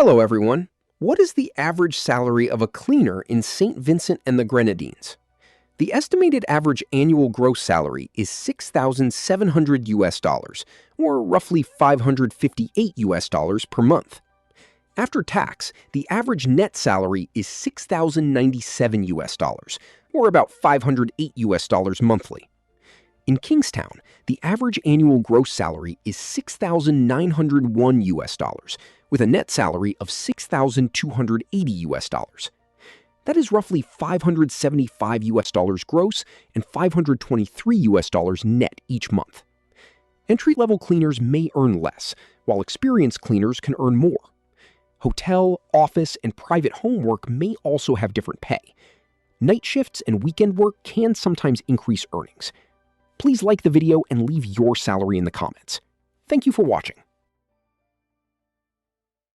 Hello everyone. What is the average salary of a cleaner in Saint Vincent and the Grenadines? The estimated average annual gross salary is $6,700 or roughly $558 per month. After tax, the average net salary is $6,097 or about $508 monthly. In Kingstown, the average annual gross salary is $6,901 with a net salary of $6,280. That is roughly $575 gross and $523 net each month. Entry-level cleaners may earn less, while experienced cleaners can earn more. Hotel, office, and private home work may also have different pay. Night shifts and weekend work can sometimes increase earnings. Please like the video and leave your salary in the comments. Thank you for watching.